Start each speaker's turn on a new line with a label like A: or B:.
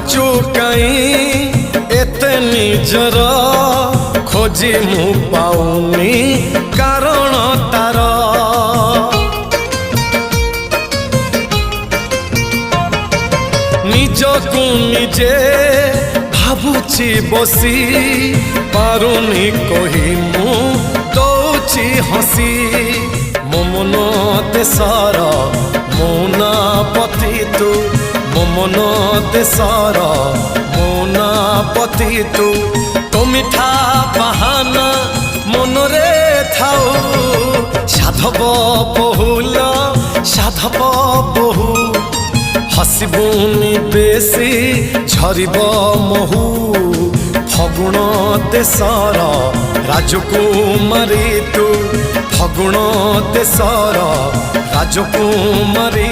A: भाबुचु कहीं एते निजर खोजी मु पाउनी कारण तार निजकु निजे भाबुची बसी पारुनी कही मु दौची हसी मो मन देशर मौना पति तू मो मन देशर मौना पति तू तो मिठा बाहाना मनरे थाऊ साधव बहुल साधव बहु हसबुनी बेसी झरिब महू फगुण देशर राजकुमारी तू फगुण देशर राजकुमारी।